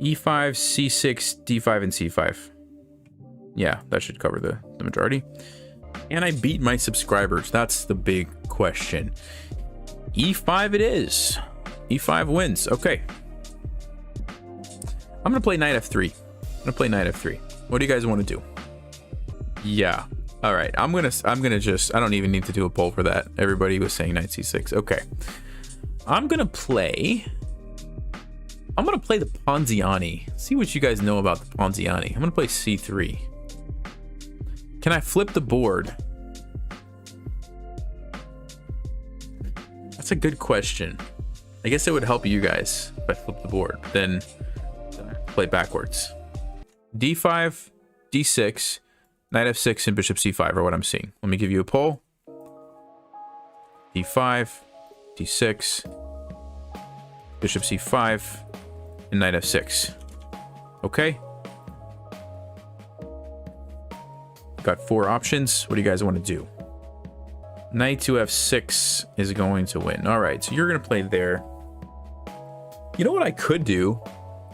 E5, C6, D5, and C5. Yeah, that should cover the majority. And I beat my subscribers. That's the big question. E5 it is. E5 wins. Okay. I'm going to play knight F3. What do you guys want to do? Yeah. All right. I'm going to just, I don't even need to do a poll for that. Everybody was saying knight C6. Okay. I'm going to play the Ponziani. See what you guys know about the Ponziani. I'm going to play C3. Can I flip the board? That's a good question. I guess it would help you guys if I flip the board. Then play backwards. D5, D6, knight F6, and bishop C5 are what I'm seeing. Let me give you a poll. D5, D6, bishop C5, and knight F6. Okay. Got 4 options. What do you guys want to do? Knight to F6 is going to win. All right, so you're going to play there. You know what I could do?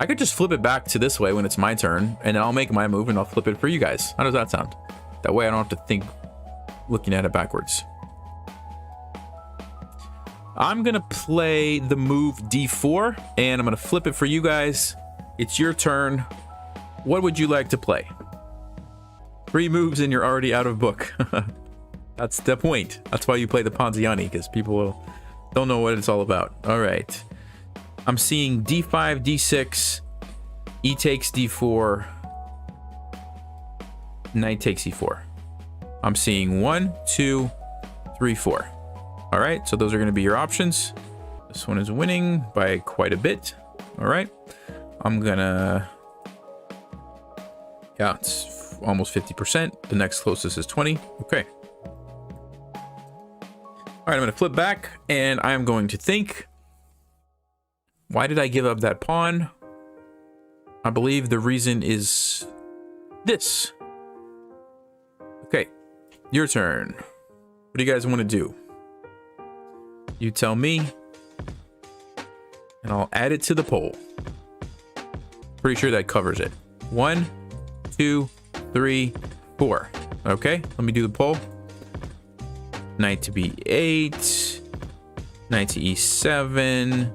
I could just flip it back to this way when it's my turn, and then I'll make my move and I'll flip it for you guys. How does that sound? That way I don't have to think looking at it backwards. I'm going to play the move D4, and I'm going to flip it for you guys. It's your turn. What would you like to play? 3 moves and you're already out of book. That's the point. That's why you play the Ponziani, because people don't know what it's all about. All right. I'm seeing D5, D6, E takes D4, knight takes E4. I'm seeing 1, 2, 3, 4. All right, so those are going to be your options. This one is winning by quite a bit. All right, I'm gonna, yeah, it's almost 50%. The next closest is 20. Okay. All right, I'm gonna flip back and I'm going to think, why did I give up that pawn? I believe the reason is this. Okay, your turn. What do you guys want to do? You tell me, and I'll add it to the poll. Pretty sure that covers it. 1, 2, 3, 4. Okay, let me do the poll. Knight to B8, knight to E7,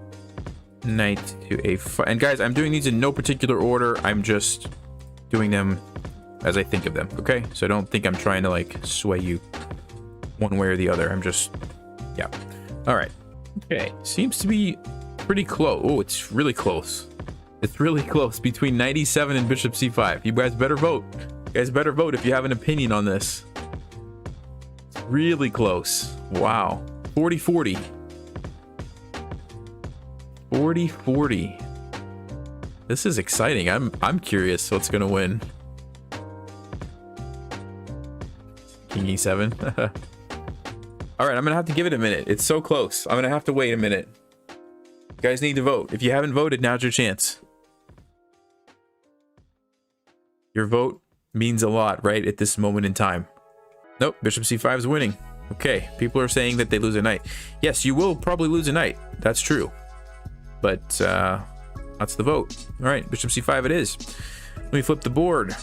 knight to A5. And guys, I'm doing these in no particular order. I'm just doing them as I think of them. Okay, so I don't think I'm trying to like sway you one way or the other. I'm just, yeah. All right. Okay. Seems to be pretty close. Oh, it's really close. It's really close between knight E7 and bishop C5. You guys better vote. You guys better vote if you have an opinion on this. It's really close. Wow. 40-40. 40-40. This is exciting. I'm curious what's gonna win. King E7. All right, I'm gonna have to give it a minute. It's so close. I'm gonna have to wait a minute. You guys need to vote. If you haven't voted, now's your chance. Your vote means a lot right at this moment in time. Nope, bishop C5 is winning. Okay, people are saying that they lose a knight. Yes, you will probably lose a knight. That's true. But that's the vote. All right, bishop C5 it is. Let me flip the board.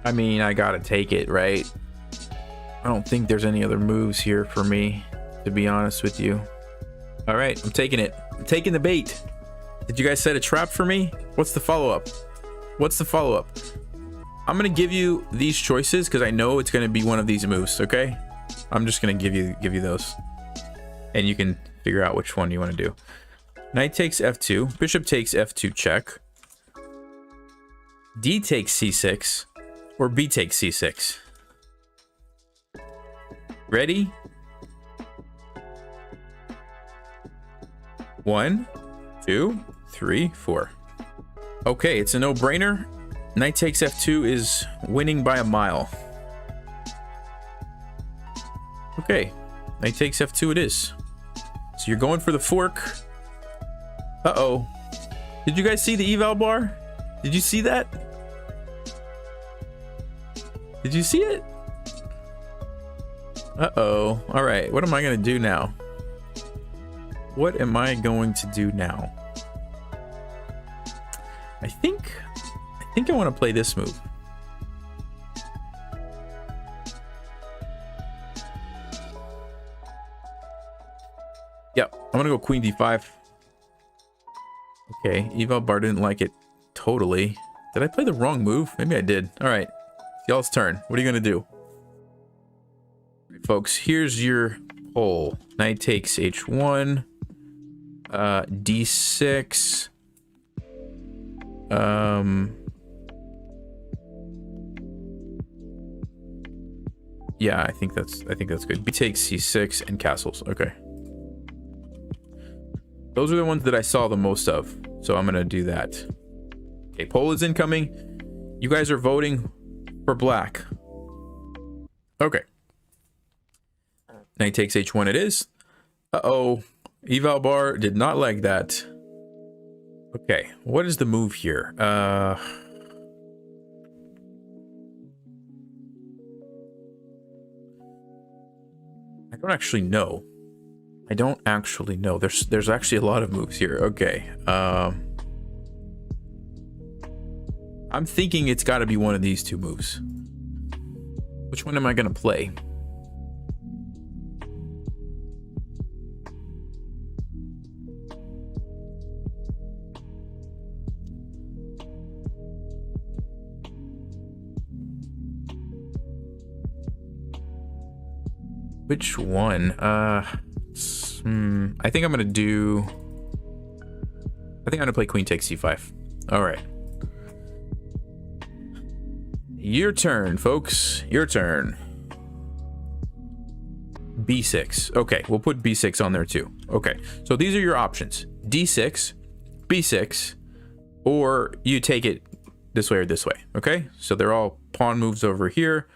I mean, I gotta take it, right? I don't think there's any other moves here for me, to be honest with you. All right, I'm taking it. I'm taking the bait. Did you guys set a trap for me? What's the follow-up? What's the follow-up? I'm gonna give you these choices because I know it's gonna be one of these moves, okay? I'm just gonna give you those. And you can figure out which one you want to do. Knight takes F2, bishop takes F2 check. D takes C6. Or B takes C6. Ready? 1, 2, 3, 4. Okay, it's a no-brainer. Knight takes F2 is winning by a mile. Okay, knight takes F2 it is. So you're going for the fork. Uh-oh. Did you guys see the eval bar? Did you see that? Did you see it? Uh-oh. All right, what am I gonna do now? What am I going to do now? I think I want to play this move. Yep, I'm gonna go queen d5. Okay, Eval Bar didn't like it totally. Did I play the wrong move? Maybe I did. All right, y'all's turn. What are you gonna do? Right, folks, here's your poll. Knight takes h1, d6. Yeah, I think that's good. B takes c6 and castles. Okay. Those are the ones that I saw the most of, so I'm gonna do that. Okay, poll is incoming. You guys are voting for black. Okay. Knight takes h1 it is. Uh-oh. Eval Bar did not like that. Okay, what is the move here? I don't actually know. I don't actually know. There's actually a lot of moves here. Okay. I'm thinking it's got to be one of these two moves. Which one am I going to play? Which one? I think I'm gonna play queen takes c5. All right. Your turn, folks. Your turn. b6. Okay, we'll put b6 on there too. Okay, so these are your options: d6, b6, or you take it this way or this way. Okay, so they're all pawn moves over here,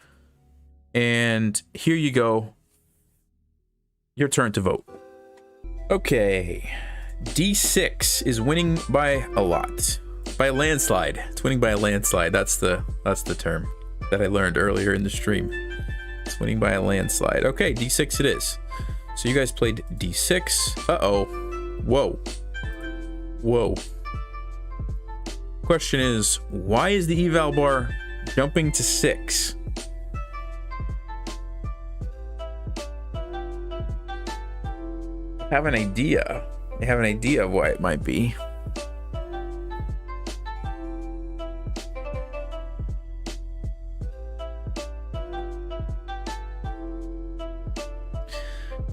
and here you go. Your turn to vote. Okay, d6 is winning by a lot, by a landslide. It's winning by a landslide. That's the term that I learned earlier in the stream. It's winning by a landslide. Okay, d6 it is. So you guys played d6. Uh-oh. Whoa. Whoa. Question is, why is the Eval Bar jumping to 6? I have an idea. I have an idea of why it might be.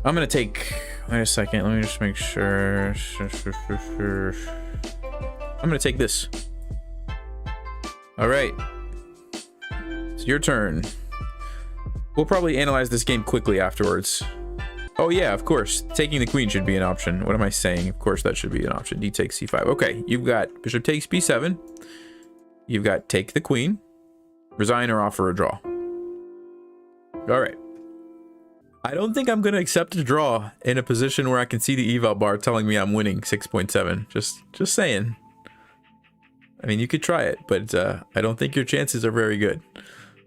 I'm gonna take, wait a second, let me just make sure. I'm gonna take this. All right, it's your turn. We'll probably analyze this game quickly afterwards. Oh yeah, of course, taking the queen should be an option. What am I saying? Of course that should be an option. D takes c5. Okay, you've got bishop takes b7. You've got take the queen, resign or offer a draw. All right. I don't think I'm going to accept a draw in a position where I can see the Eval Bar telling me I'm winning 6.7. Just saying. I mean, you could try it, but I don't think your chances are very good.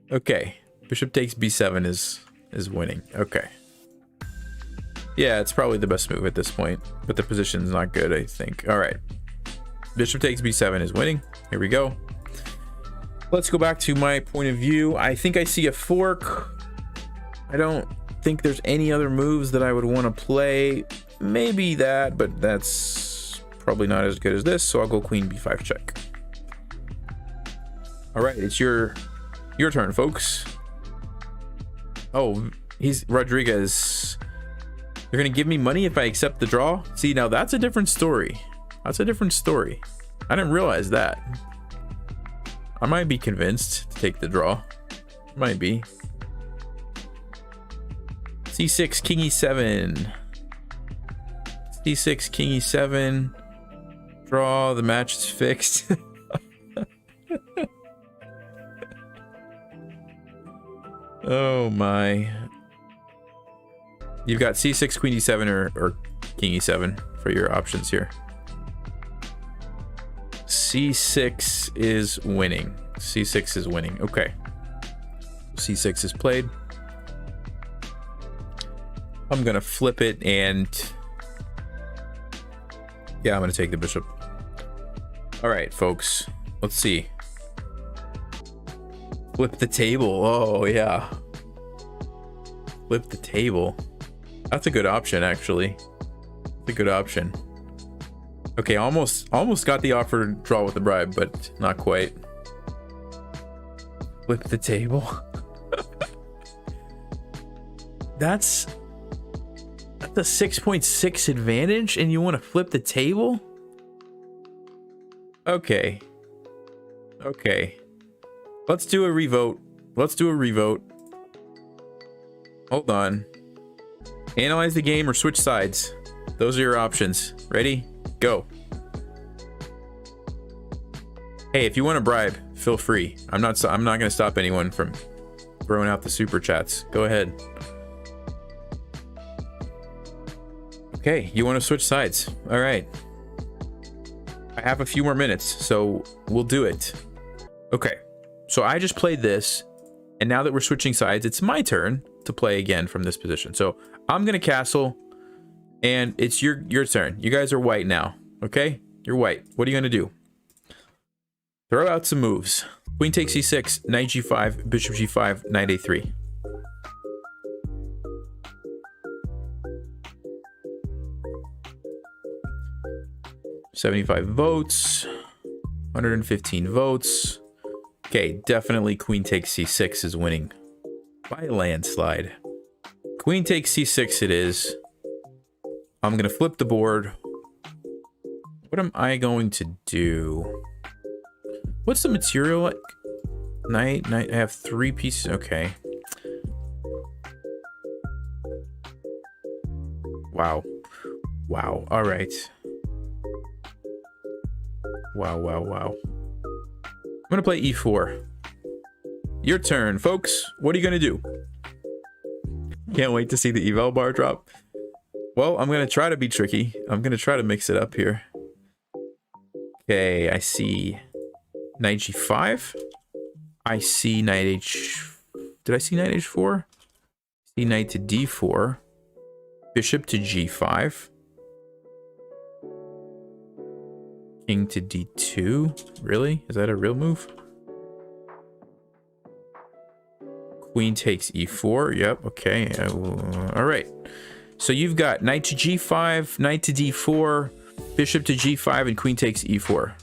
Okay, bishop takes b7 is winning. Okay. Yeah, it's probably the best move at this point, but the position's not good, I think. All right. Bishop takes b7 is winning. Here we go. Let's go back to my point of view. I think I see a fork. I don't think there's any other moves that I would want to play. Maybe that, but that's probably not as good as this, so I'll go queen b5 check. All right, it's your turn, folks. Oh, he's Rodriguez. You're gonna give me money if I accept the draw? See, now that's a different story. That's a different story. I didn't realize that. I might be convinced to take the draw. Might be. c6, king e7. c6, king e7. Draw, the match is fixed. Oh my. You've got c6, queen e7, or king e7 for your options here. c6 is winning. c6 is winning. Okay. C6 is played. I'm gonna flip it and yeah, I'm gonna take the bishop. All right, folks, let's see. Flip the table. Oh yeah, flip the table. That's a good option, actually. It's a good option. Okay, almost got the offer to draw with the bribe, but not quite. Flip the table. That's a 6.6 advantage, and you want to flip the table? Okay. Okay. Let's do a revote. Let's do a revote. Hold on. Analyze the game or switch sides. Those are your options. Ready? Go. Hey, if you want a bribe, feel free. I'm not going to stop anyone from throwing out the super chats. Go ahead. Okay, you want to switch sides. All right. I have a few more minutes, so we'll do it. Okay. So I just played this, and now that we're switching sides, it's my turn to play again from this position. So I'm going to castle, and it's your turn. You guys are white now, okay? You're white. What are you going to do? Throw out some moves. Queen takes c6, knight g5, bishop g5, knight a3. $75 votes, 115 votes. Okay, definitely queen takes c6 is winning by a landslide. Queen takes c6 it is. I'm gonna flip the board. What am I going to do? What's the material like? Knight, I have 3 pieces. Okay. Wow. Wow. All right. Wow, wow, wow. I'm gonna play e4. Your turn, folks. What are you gonna do? Can't wait to see the eval bar drop. Well, I'm gonna try to be tricky. I'm gonna try to mix it up here. Okay, I see knight g5. I see knight h... Did I see knight h4? I see knight to d4. Bishop to g5. King to d2. Really? Is that a real move? Queen takes e4. Yep. Okay. All right. So you've got knight to g5, knight to d4, bishop to g5, and queen takes e4.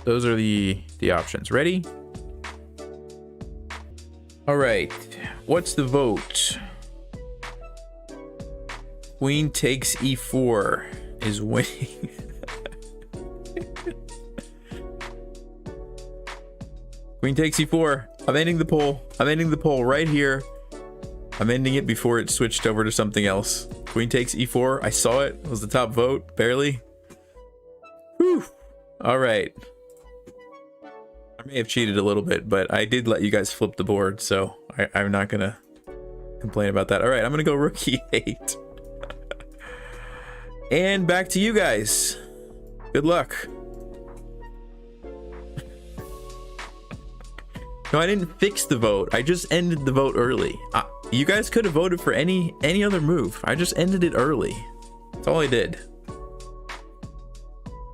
Those are the options. Ready? All right. What's the vote? Queen takes e4 is winning. Queen takes e4. I'm ending the poll. I'm ending the poll right here. I'm ending it before it switched over to something else. Queen takes e4. I saw it. It was the top vote. Barely. Whew. All right. I may have cheated a little bit, but I did let you guys flip the board, so I'm not going to complain about that. All right. I'm going to go rook e8. And back to you guys. Good luck. No, I didn't fix the vote. I just ended the vote early. You guys could have voted for any other move. I just ended it early. That's all I did.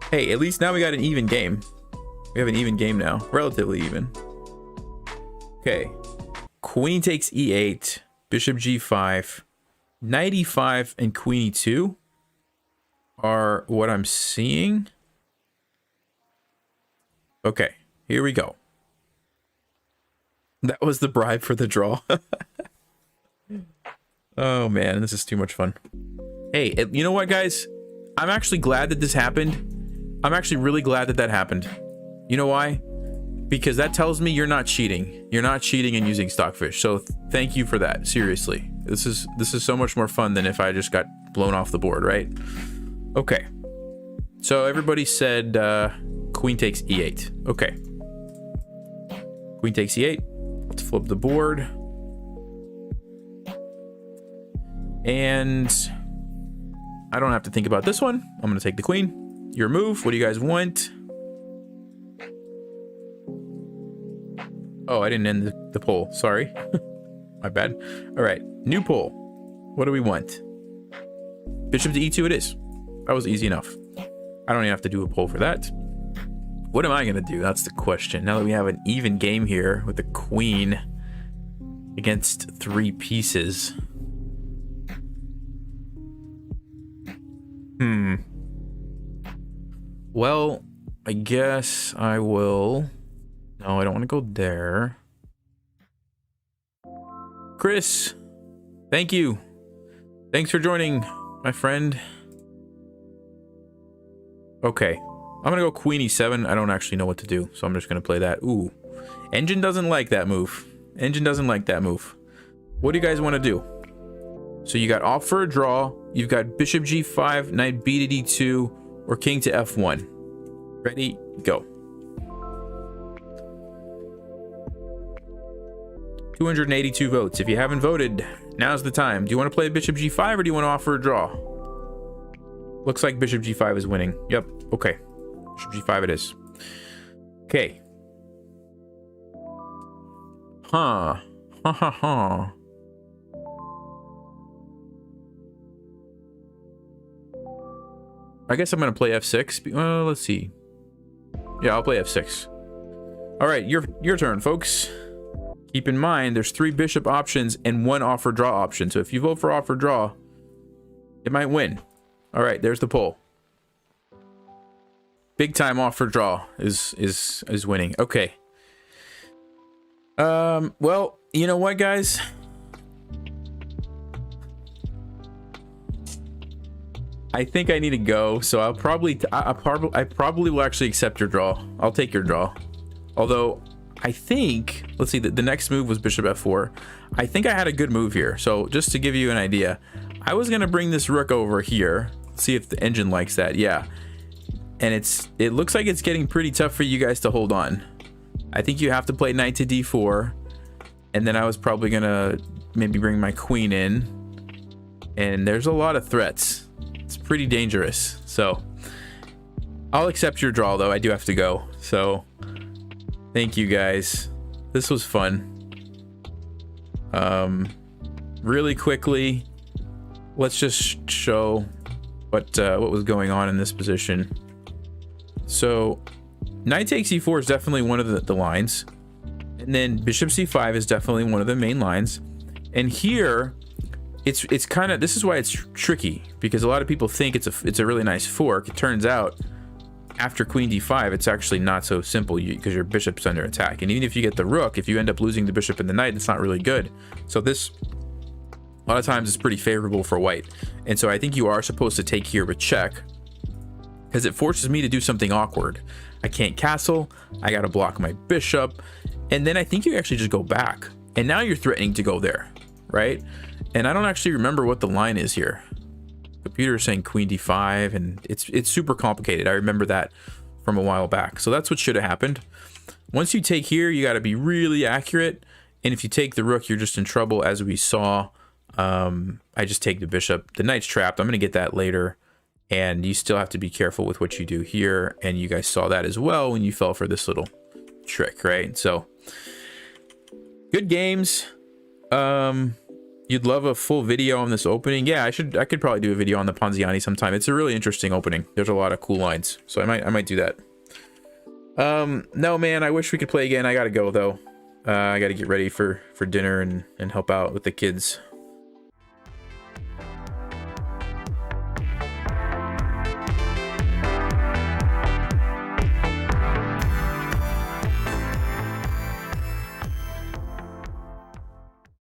Hey, at least now we got an even game. We have an even game now. Relatively even. Okay. Queen takes e8. Bishop g5. Knight e5 and queen e2 are what I'm seeing. Okay, here we go. That was the bribe for the draw. Oh man, this is too much fun. Hey, you know what, guys? I'm actually glad that this happened. I'm actually really glad that that happened. You know why? Because that tells me you're not cheating. You're not cheating and using stockfish. So thank you for that. Seriously, this is so much more fun than if I just got blown off the board, right? Okay. So everybody said queen takes e8. Okay. Queen takes e8. Let's flip the board. And I don't have to think about this one. I'm going to take the queen. Your move. What do you guys want? Oh, I didn't end the the pole. Sorry. My bad. All right, new pole. What do we want? Bishop to e2 it is. That was easy enough. I don't even have to do a pole for that. What am I going to do? That's the question. Now that we have an even game here with the queen against 3 pieces. Well, I guess I will... No, I don't want to go there. Chris, thank you. Thanks for joining, my friend. Okay, I'm gonna go queen e7. I don't actually know what to do, so I'm just gonna play that. Ooh, Engine doesn't like that move. Engine doesn't like that move. What do you guys want to do? So you got off for a draw. You've got bishop g5, knight b to d2, or king to f1. Ready, go. 282 votes. If you haven't voted, now's the time. Do you want to play bishop g5 or do you want to offer a draw? Looks like bishop g5 is winning. Yep. Okay. Bishop g5 it is. Okay. Huh. Ha ha ha. I guess I'm going to play f6. Well, let's see. Yeah, I'll play f6. All right, your turn, folks. Keep in mind, there's 3 bishop options and 1 offer draw option. So if you vote for offer draw, it might win. All right, there's the poll. Big time offer draw is winning. Okay. Well, you know what, guys? I think I need to go, so I probably will actually accept your draw. I'll take your draw. Although I think, let's see, the next move was bishop f4. I think I had a good move here. So just to give you an idea, I was gonna bring this rook over here, see if the engine likes that. Yeah, and it looks like it's getting pretty tough for you guys to hold on. I think you have to play knight to d4, and then I was probably gonna maybe bring my queen in, and there's a lot of threats. It's pretty dangerous. So I'll accept your draw, though. I do have to go. So thank you, guys. This was fun. Really quickly, let's just show what was going on in this position. So knight takes e4 is definitely one of the lines, and then bishop c5 is definitely one of the main lines. And here it's kind of, this is why it's tricky, because a lot of people think it's a really nice fork. It turns out after queen d5 it's actually not so simple, because your bishop's under attack, and even if you get the rook, if you end up losing the bishop and the knight, it's not really good. So this, a lot of times, is pretty favorable for white. And so I think you are supposed to take here with check, because it forces me to do something awkward. I can't castle, I gotta block my bishop, and then I think you actually just go back, and now you're threatening to go there, right? And I don't actually remember what the line is here. Computer is saying queen d5, and it's super complicated. I remember that from a while back. So that's what should have happened. Once you take here, you got to be really accurate, and if you take the rook, you're just in trouble, as we saw. I just take the bishop. The knight's trapped. I'm going to get that later, and you still have to be careful with what you do here, and you guys saw that as well when you fell for this little trick, right? So good games. You'd love a full video on this opening. Yeah, I could probably do a video on the Ponziani sometime. It's a really interesting opening. There's a lot of cool lines, so I might do that. No, man, I wish we could play again. I gotta go though. I gotta get ready for dinner and help out with the kids.